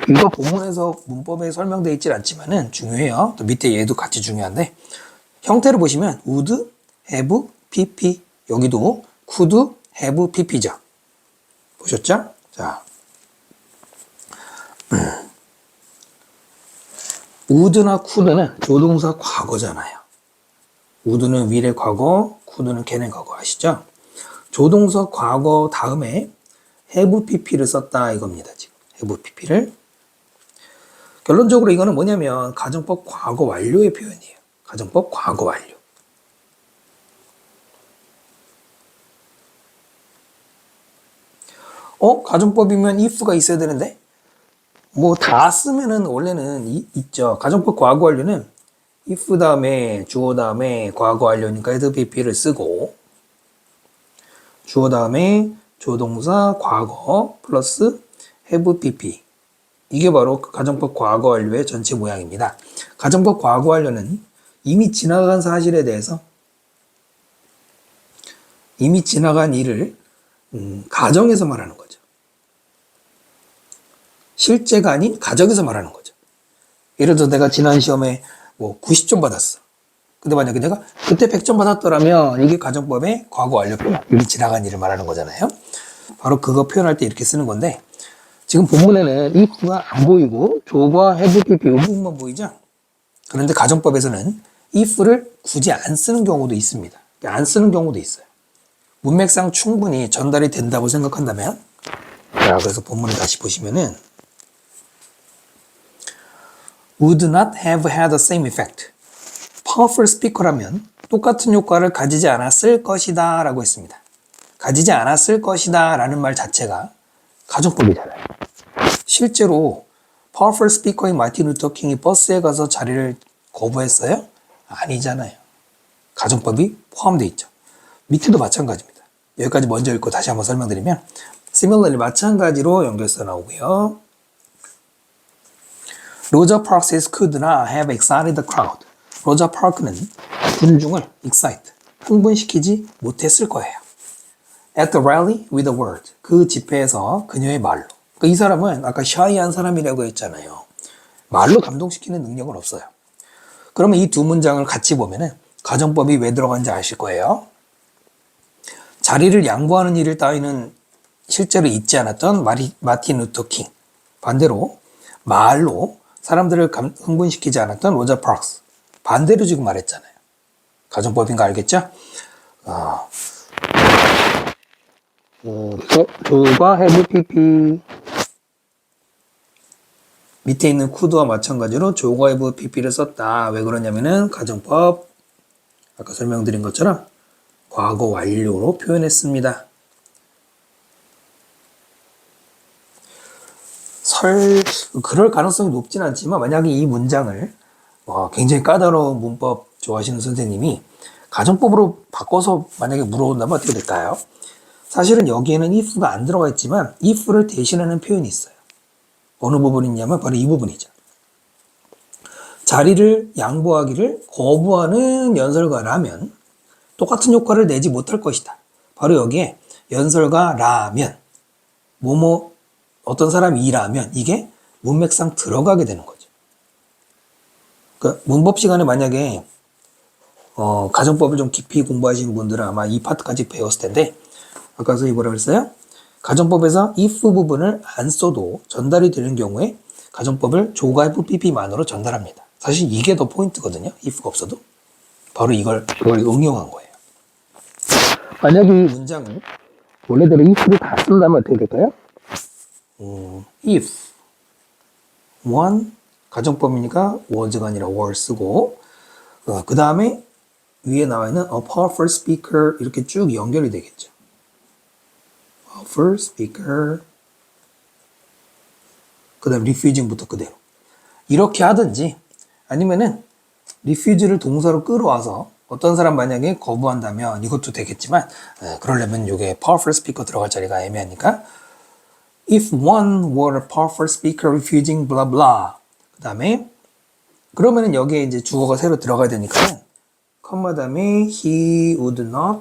이거 본문에서 문법에 설명되어 있진 않지만은 중요해요. 또 밑에 얘도 같이 중요한데, 형태를 보시면 would, have, pp, 여기도 could, have, pp죠. 보셨죠? 자, would나 could는 조동사 과거잖아요. would는 미래 과거, could는 걔네 과거 아시죠? 조동사 과거 다음에 have pp를 썼다 이겁니다. 지금 have pp를. 결론적으로 이거는 뭐냐면 가정법 과거 완료의 표현이에요. 가정법 과거 완료. 가정법이면 if가 있어야 되는데 뭐 다 쓰면은 원래는 있죠. 가정법 과거 완료는 if 다음에 주어 다음에 과거 완료니까 have pp를 쓰고, 주어 다음에 조동사 과거 플러스 have pp, 이게 바로 가정법 과거 완료의 전체 모양입니다. 가정법 과거 완료는 이미 지나간 사실에 대해서 이미 지나간 일을 가정에서 말하는 거죠. 실제가 아닌 가정에서 말하는 거죠. 예를 들어 내가 지난 시험에 뭐 90점 받았어. 근데 만약에 내가 그때 100점 받았더라면 이게 가정법의 과거 완료 표현, 이미 지나간 일을 말하는 거잖아요. 바로 그거 표현할 때 이렇게 쓰는 건데, 지금 본문에는 if가 안 보이고 조과 have pp 이 부분만 보이죠. 그런데 가정법에서는 if를 굳이 안 쓰는 경우도 있습니다. 안 쓰는 경우도 있어요. 문맥상 충분히 전달이 된다고 생각한다면, 자, 그래서 본문을 다시 보시면은 would not have had the same effect. powerful speaker라면 똑같은 효과를 가지지 않았을 것이다 라고 했습니다. 가지지 않았을 것이다 라는 말 자체가 가정법이잖아요. 실제로 powerful speaker인 마틴 루터 킹이 버스에 가서 자리를 거부했어요? 아니잖아요. 가정법이 포함되어 있죠. 밑에도 마찬가지입니다. 여기까지 먼저 읽고 다시 한번 설명드리면, similarly 마찬가지로 연결서 나오고요. 로저 파크스 could not have excited the crowd. 로저 파크는 군중을 excite, 흥분시키지 못했을 거예요. At the rally with a word. 그 집회에서 그녀의 말로. 그러니까 이 사람은 아까 shy한 사람이라고 했잖아요. 말로 감동시키는 능력은 없어요. 그러면 이 두 문장을 같이 보면은 가정법이 왜 들어간지 아실 거예요. 자리를 양보하는 일 따위는 실제로 있지 않았던 마틴 루터 킹. 반대로 말로 사람들을 흥분시키지 않았던 로저 파크스. 반대로 지금 말했잖아요. 가정법인 거 알겠죠? 조가 have pp, 밑에 있는 could와 마찬가지로 조가 have pp를 썼다. 왜 그러냐면은 가정법 아까 설명드린 것처럼 과거 완료로 표현했습니다. 그럴 가능성이 높진 않지만, 만약에 이 문장을 굉장히 까다로운 문법 좋아하시는 선생님이 가정법으로 바꿔서 만약에 물어본다면 어떻게 될까요? 사실은 여기에는 if가 안 들어가 있지만 if를 대신하는 표현이 있어요. 어느 부분이 있냐면 바로 이 부분이죠. 자리를 양보하기를 거부하는 연설가라면 똑같은 효과를 내지 못할 것이다. 바로 여기에 연설가라면, 어떤 사람이라면 이게 문맥상 들어가게 되는 거죠. 그러니까 문법 시간에 만약에 가정법을 좀 깊이 공부하시는 분들은 아마 이 파트까지 배웠을 텐데, 아까 선생님이 뭐라고 했어요? 가정법에서 if 부분을 안 써도 전달이 되는 경우에 가정법을 조가 have pp만으로 전달합니다. 사실 이게 더 포인트거든요. if가 없어도. 바로 이걸 응용한 거예요. 만약에 이 문장을 원래대로 if를 다 쓴다면 어떻게 될까요? if one, 가정법이니까 was가 아니라 were 쓰고, 그 다음에 위에 나와 있는 a powerful speaker 이렇게 쭉 연결이 되겠죠. powerful speaker, 그 다음 refusing부터 그대로 이렇게 하든지, 아니면은 refuse를 동사로 끌어와서 어떤 사람 만약에 거부한다면 이것도 되겠지만, 그러려면 이게 powerful speaker 들어갈 자리가 애매하니까 if one were a powerful speaker refusing blah blah, 그 다음에 그러면은 여기에 이제 주어가 새로 들어가야 되니까 컴마 다음에 he would not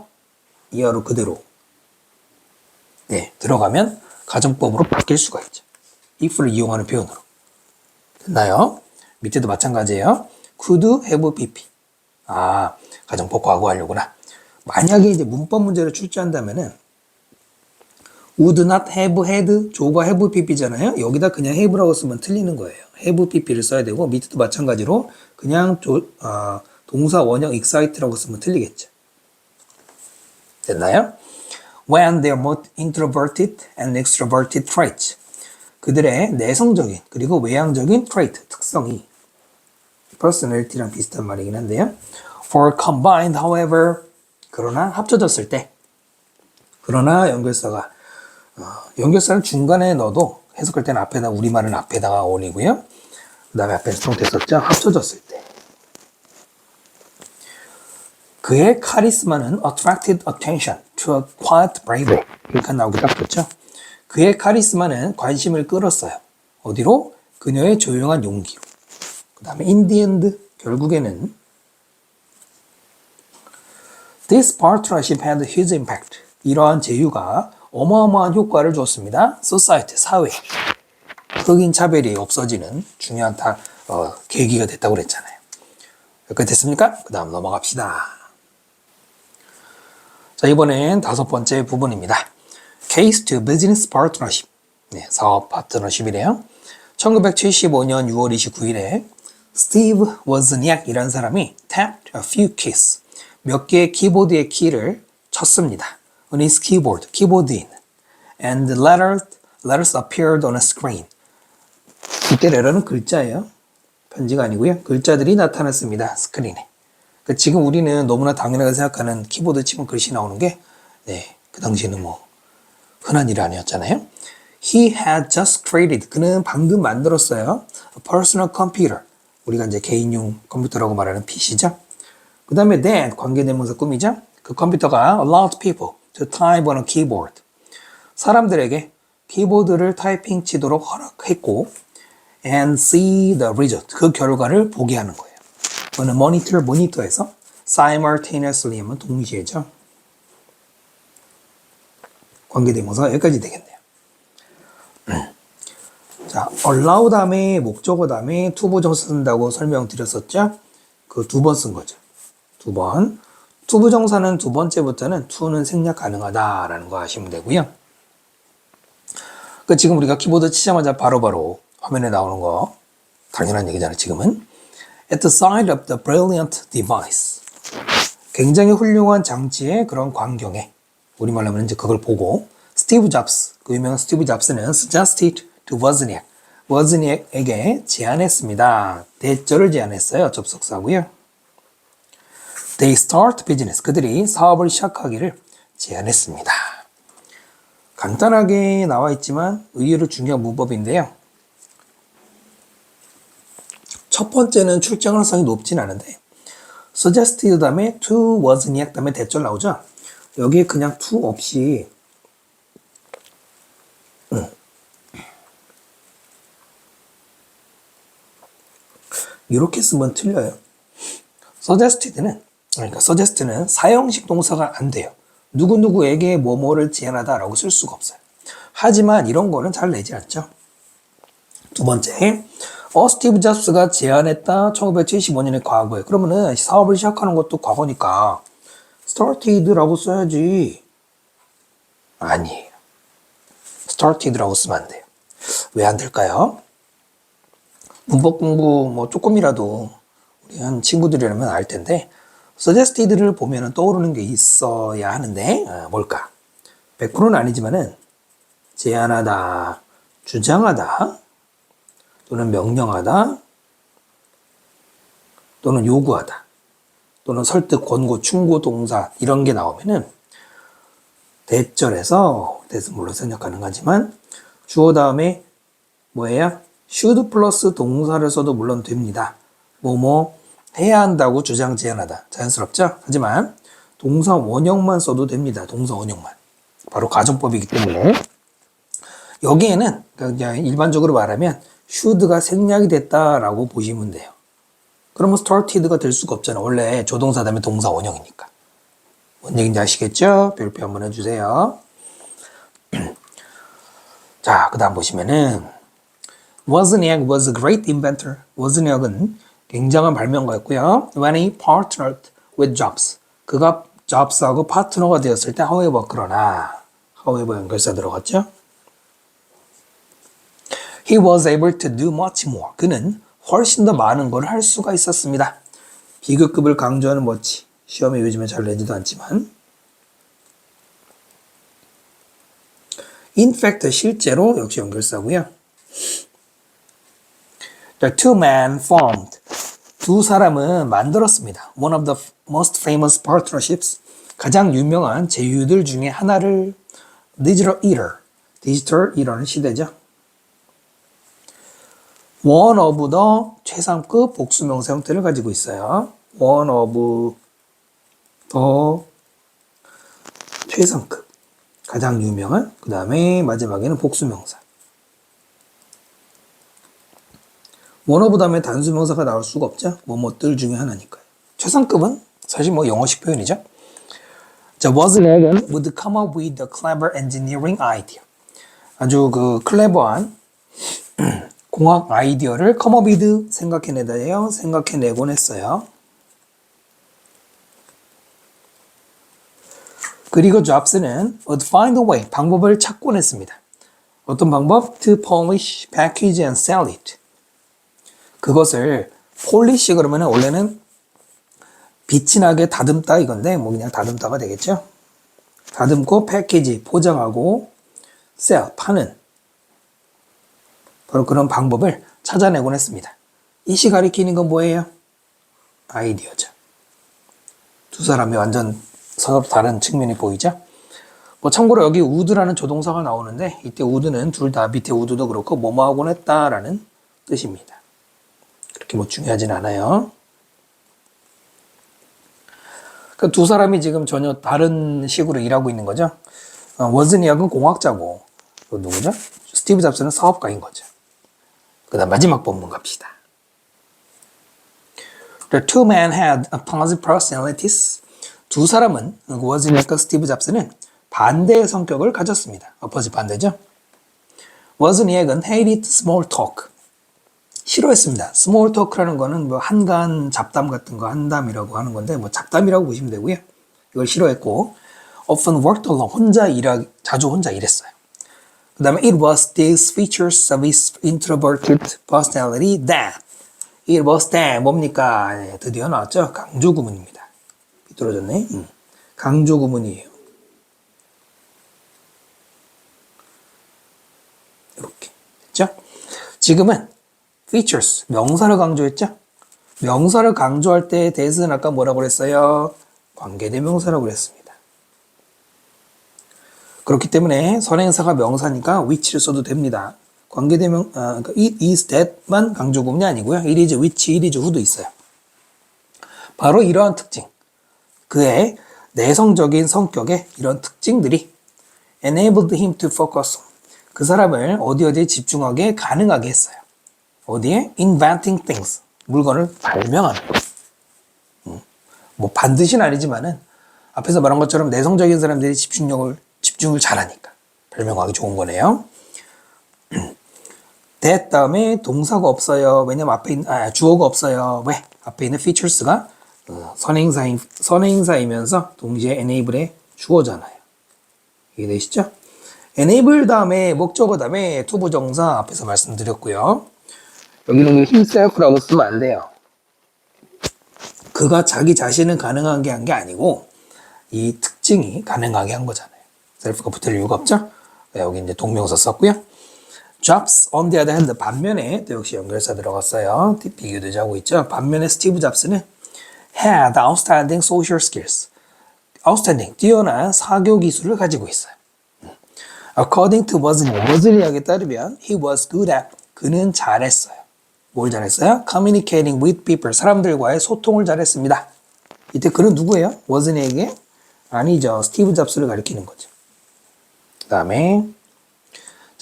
이하로 그대로 들어가면 가정법으로 바뀔 수가 있죠. if를 이용하는 표현으로. 됐나요? 밑에도 마찬가지예요. could have pp. 가정법 과거 하려구나. 만약에 이제 문법 문제를 출제한다면은 would not have had, 조가 have pp잖아요. 여기다 그냥 have라고 쓰면 틀리는 거예요. have pp를 써야 되고, 밑에도 마찬가지로 그냥 동사 원형 excite라고 쓰면 틀리겠죠. 됐나요? When they are both introverted and extroverted traits. 그들의 내성적인 그리고 외향적인 trait, 특성이 personality랑 비슷한 말이긴 한데요. For combined, however, 그러나 합쳐졌을 때, 그러나 연결사를 중간에 넣어도 해석할 때는 앞에다, 우리말은 앞에다가 on이고요. 그 다음에 앞에 수동태 합쳐졌을 때. 그의 카리스마는 attracted attention to a quiet bravery. 그러니까 나오기 딱 좋죠. 그의 카리스마는 관심을 끌었어요. 어디로? 그녀의 조용한 용기로. 그 다음에 in the end, 결국에는 This partnership had a huge impact. 이러한 제휴가 어마어마한 효과를 줬습니다. Society, 사회. 흑인 차별이 없어지는 중요한 계기가 됐다고 그랬잖아요. 여기까지 됐습니까? 그 다음 넘어갑시다. 자, 이번엔 5번째 부분입니다. Case to Business Partnership. 네, 사업 파트너십이래요. 1975년 6월 29일에 스티브 워즈니악이라는 사람이 tapped a few keys. 몇 개의 키보드의 키를 쳤습니다. On his keyboard, 키보드에 있는. And letters appeared on a screen. 이때 레터는 글자예요. 편지가 아니고요. 글자들이 나타났습니다. 스크린에. 그러니까 지금 우리는 너무나 당연하게 생각하는 키보드 치면 글씨 나오는 게, 그 당시에는 흔한 일이 아니었잖아요. He had just created. 그는 방금 만들었어요. A personal computer. 우리가 이제 개인용 컴퓨터라고 말하는 PC죠. 그 다음에 that, 관계대명사 꾸미죠. 그 컴퓨터가 allowed people to type on a keyboard. 사람들에게 키보드를 타이핑 치도록 허락했고 and see the result. 그 결과를 보게 하는 거예요. 그거는 모니터에서 simultaneously 하면 동시에죠. 관계대명사가 여기까지 되겠네요. 자, allow 다음에 목적어 다음에 투부정사 쓴다고 설명드렸었죠? 그 2번 쓴 거죠. 2번. 투부정사는 두 번째부터는 to는 생략 가능하다라는 거 아시면 되고요. 그 지금 우리가 키보드 치자마자 바로바로 화면에 나오는 거 당연한 얘기잖아요. 지금은 at the side of the brilliant device. 굉장히 훌륭한 장치의 그런 광경에 우리말로 하면 이제 그걸 보고 스티브 잡스, 그 유명한 스티브 잡스는 suggested to 워즈니악에게 제안했습니다. 대절을 제안했어요. 접속사고요. They start business. 그들이 사업을 시작하기를 제안했습니다. 간단하게 나와 있지만 의외로 중요한 문법인데요. 첫 번째는 출제 가능성이 높진 않은데 suggested 다음에 to 워즈니악 다음에 대절 나오죠. 여기에 그냥 to 없이 이렇게 쓰면 틀려요. suggest는 사형식 동사가 안 돼요. 누구누구에게 뭐뭐를 제안하다라고 쓸 수가 없어요. 하지만 이런 거는 잘 내지 않죠. 두 번째, 스티브 잡스가 제안했다 1975년의 과거에. 그러면은 사업을 시작하는 것도 과거니까 started라고 써야지. 아니에요. started라고 쓰면 안 돼요. 왜 안 될까요? 문법 공부 조금이라도 우리 한 친구들이라면 알 텐데 suggested를 보면 떠오르는 게 있어야 하는데 뭘까? 100%는 아니지만은 제안하다, 주장하다, 또는 명령하다, 또는 요구하다, 또는 설득, 권고, 충고 동사 이런 게 나오면은 대절에서 물론 생략 가능하지만 주어 다음에 뭐예요? should 플러스 동사를 써도 물론 됩니다. 뭐뭐 해야 한다고 주장 제안하다. 자연스럽죠? 하지만 동사 원형만 써도 됩니다. 동사 원형만. 바로 가정법이기 때문에 여기에는 그냥 일반적으로 말하면 should가 생략이 됐다라고 보시면 돼요. 그러면 started가 될 수가 없잖아. 원래 조동사 다음에 동사 원형이니까. 뭔 얘기인지 아시겠죠? 별표 한번 해주세요. 자, 그 다음 보시면은 Wozniak was a great inventor. Wozniak은 굉장한 발명가였고요. When he partnered with Jobs. 그가 Jobs하고 파트너가 되었을 때 however 그러나 however 연결사 들어갔죠. He was able to do much more. 그는 훨씬 더 많은 걸 할 수가 있었습니다. 비교급을 강조하는 멋지. 시험에 요즘에 잘 내지도 않지만 In fact, 실제로 역시 연결사고요. The two men formed. 두 사람은 만들었습니다. One of the most famous partnerships. 가장 유명한 제휴들 중에 하나를 Digital Era는 시대죠. One of the 최상급 복수명사 형태를 가지고 있어요. One of the 최상급. 가장 유명한, 그 다음에 마지막에는 복수명사. one of 다음에 단수명사가 나올 수가 없죠. 뭐뭐들 중에 하나니까요. 최상급은 사실 뭐 영어식 표현이죠. 자, Wozniak would come up with a clever engineering idea. 아주 그 클레버한 공학 아이디어를 come up with 생각해내곤 했어요. 그리고 Jobs는 would find a way, 방법을 찾곤 했습니다. 어떤 방법? To polish, package and sell it. 그것을 polish 그러면 원래는 빛이 나게 다듬다 이건데 뭐 그냥 다듬다가 되겠죠. 다듬고 패키지, 포장하고 sell, 파는 바로 그런 방법을 찾아내곤 했습니다. 이시 가리키는 건 뭐예요? 아이디어죠. 두 사람이 완전 서로 다른 측면이 보이죠? 뭐 참고로 여기 would라는 조동사가 나오는데 이때 would는 둘 다 밑에 would도 그렇고 뭐뭐 하곤 했다라는 뜻입니다. 그렇게 뭐 중요하진 않아요. 그러니까 두 사람이 지금 전혀 다른 식으로 일하고 있는 거죠. 워즈니악은 공학자고 누구죠? 스티브 잡스는 사업가인 거죠. 그 다음 마지막 본문 갑시다. The two men had opposite personalities. 두 사람은 워즈니악과 스티브 잡스는 반대의 성격을 가졌습니다. opposite 반대죠. 워즈니악은 hated small talk. 싫어했습니다. small talk라는 거는 뭐 한간 잡담 같은 거 한담이라고 하는 건데 뭐 잡담이라고 보시면 되고요. 이걸 싫어했고 often worked alone. 자주 혼자 일했어요. 그 다음에 it was these features of his introverted personality that it was that 뭡니까? 네, 드디어 나왔죠. 강조 구문입니다. 삐뚤어졌네. 강조 구문이에요. 이렇게 됐죠? 지금은 features, 명사를 강조했죠? 명사를 강조할 때 대해서는 아까 뭐라고 그랬어요? 관계대명사라고 그랬습니다. 그렇기 때문에 선행사가 명사니까 which를 써도 됩니다. 관계대명, 그러니까 it is that만 강조구문이 아니고요. it is which, it is who도 있어요. 바로 이러한 특징, 그의 내성적인 성격의 이런 특징들이 enabled him to focus. 그 사람을 어디에 집중하게 가능하게 했어요. 어디에? inventing things. 물건을 발명하는 거. 뭐 반드시는 아니지만은 앞에서 말한 것처럼 내성적인 사람들이 집중을 잘하니까 발명하기 좋은 거네요. that 다음에 동사가 없어요. 왜냐면 앞에 주어가 없어요. 왜? 앞에 있는 features가 선행사이면서 동시에 enable의 주어잖아요. 이해되시죠? enable 다음에 목적어 다음에 투부정사 앞에서 말씀드렸고요. 여기는 himself라고 쓰면 안 돼요. 그가 자기 자신은 가능하게 한 게 아니고 이 특징이 가능하게 한 거잖아요. self가 붙을 이유가 없죠? 네, 여기 이제 동명사 썼고요. Jobs on the other hand, 반면에 또 역시 연결사 들어갔어요. 비교되지 하고 있죠. 반면에 스티브 잡스는 had outstanding social skills. outstanding, 뛰어난 사교 기술을 가지고 있어요. According to 워즈니악에 따르면 he was good at, 그는 잘했어요. 뭘 잘했어요? Communicating with people, 사람들과의 소통을 잘했습니다. 이때 그는 누구예요? 워즈니악이? 아니죠. 스티브 잡스를 가리키는 거죠. 그 다음에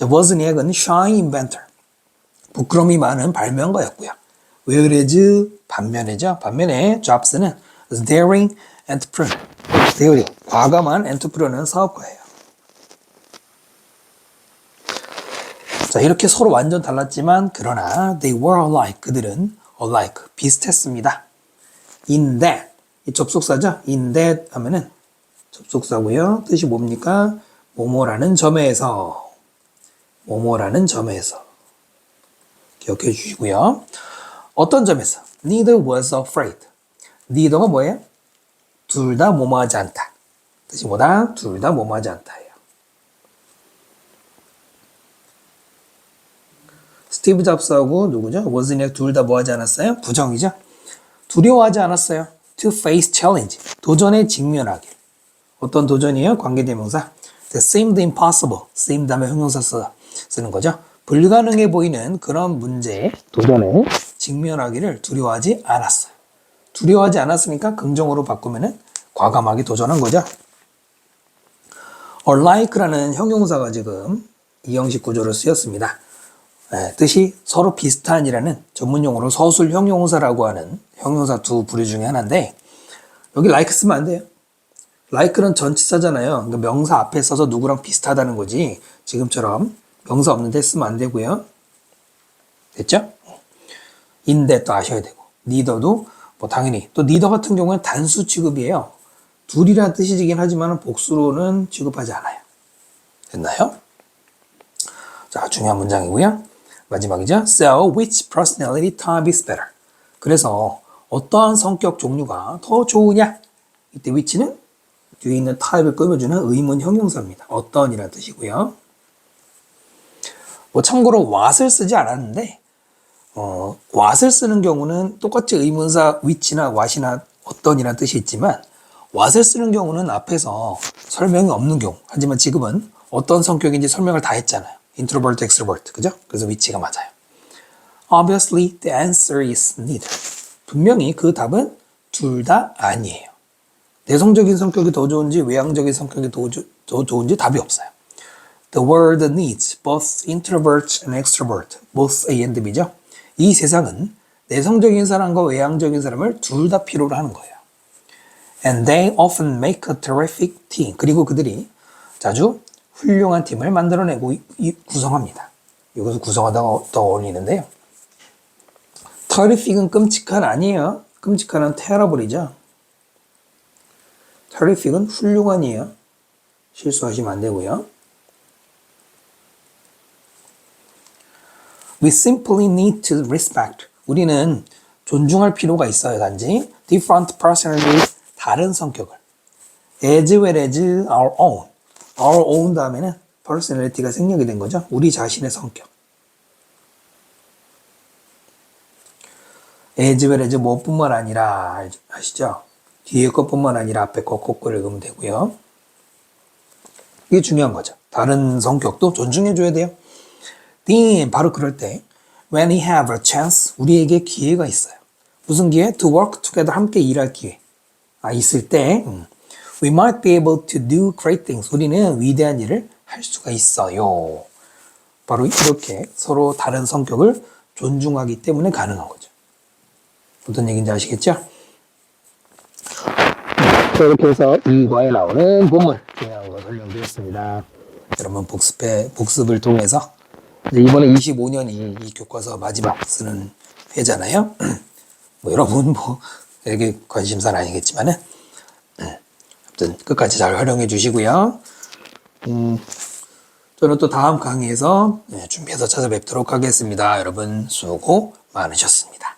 워즈니악은 shy inventor, 부끄러움이 많은 발명가였고요. whereas 반면에 잡스는 daring entrepreneur, 과감한 entrepreneur는 사업가예요. 자, 이렇게 서로 완전 달랐지만 그러나 they were alike. 그들은 alike. 비슷했습니다. in that. 이 접속사죠? in that 하면은 접속사고요. 뜻이 뭡니까? 뭐뭐라는 점에서. 뭐뭐라는 점에서. 기억해 주시고요. 어떤 점에서? Neither was afraid. neither가 뭐예요? 둘 다 뭐뭐하지 않다. 뜻이 뭐다? 둘 다 뭐뭐하지 않다예요. 스티브 잡스하고 누구죠? 워즈니악 둘 다 뭐하지 않았어요? 부정이죠? 두려워하지 않았어요. To face challenge. 도전에 직면하길. 어떤 도전이에요? 관계대명사. That seemed impossible. seemed 다음에 형용사 쓰는 거죠. 불가능해 보이는 그런 문제에 도전에 직면하기를 두려워하지 않았어요. 두려워하지 않았으니까 긍정으로 바꾸면은 과감하게 도전한 거죠. alike라는 형용사가 지금 이 형식 구조로 쓰였습니다. 뜻이 서로 비슷한이라는 전문용어로 서술 형용사라고 하는 형용사 두 부류 중에 하나인데 여기 like 쓰면 안 돼요. like는 전치사잖아요. 그러니까 명사 앞에 써서 누구랑 비슷하다는 거지 지금처럼 명사 없는데 쓰면 안 되고요. 됐죠? 인데 또 아셔야 되고 neither도 뭐 당연히 또 neither 같은 경우는 단수 취급이에요. 둘이란 뜻이긴 하지만 복수로는 취급하지 않아요. 됐나요? 자, 중요한 문장이고요. 마지막이죠. So, which personality type is better? 그래서 어떠한 성격 종류가 더 좋으냐? 이때 which는 뒤에 있는 type을 꾸며주는 의문 형용사입니다. 어떠한이라는 뜻이고요. 뭐 참고로 what을 쓰지 않았는데 what을 쓰는 경우는 똑같이 의문사 which나 what이나 어떠한이라는 뜻이 있지만 what을 쓰는 경우는 앞에서 설명이 없는 경우. 하지만 지금은 어떤 성격인지 설명을 다 했잖아요. introvert, extrovert. 그죠? 그래서 위치가 맞아요. Obviously, the answer is neither. 분명히 그 답은 둘 다 아니에요. 내성적인 성격이 더 좋은지 외향적인 성격이 더 좋은지 답이 없어요. The world needs both introverts and extroverts. both A and B죠. 이 세상은 내성적인 사람과 외향적인 사람을 둘 다 필요로 하는 거예요. And they often make a terrific team. 그리고 그들이 자주 훌륭한 팀을 만들어내고 구성합니다. 이것은 구성하다가 더 어울리는데요. terrific은 끔찍한 아니에요. 끔찍한은 terrible이죠. terrific은 훌륭한이에요. 실수하시면 안 되고요. We simply need to respect. 우리는 존중할 필요가 있어요. 단지 different personalities, 다른 성격을. as well as our own. our own 다음에는 personality가 생략이 된 거죠. 우리 자신의 성격. as well as 뭐뿐만 아니라 아시죠? 뒤에 것뿐만 아니라 앞에 것 꼭꼭 읽으면 되고요. 이게 중요한 거죠. 다른 성격도 존중해줘야 돼요. Then 바로 그럴 때 when we have a chance 우리에게 기회가 있어요. 무슨 기회? To work together 함께 일할 기회. 있을 때 we might be able to do great things. 우리는 위대한 일을 할 수가 있어요. 바로 이렇게 서로 다른 성격을 존중하기 때문에 가능한 거죠. 어떤 얘기인지 아시겠죠? 이렇게 해서 이과에 나오는 본문 중요한 거 설명드렸습니다. 여러분 복습을 통해서 이번에 25년이 이 교과서 마지막 쓰는 회잖아요. 뭐 여러분 되게 관심사는 아니겠지만은 아무튼 끝까지 잘 활용해 주시고요. 저는 또 다음 강의에서 준비해서 찾아뵙도록 하겠습니다. 여러분 수고 많으셨습니다.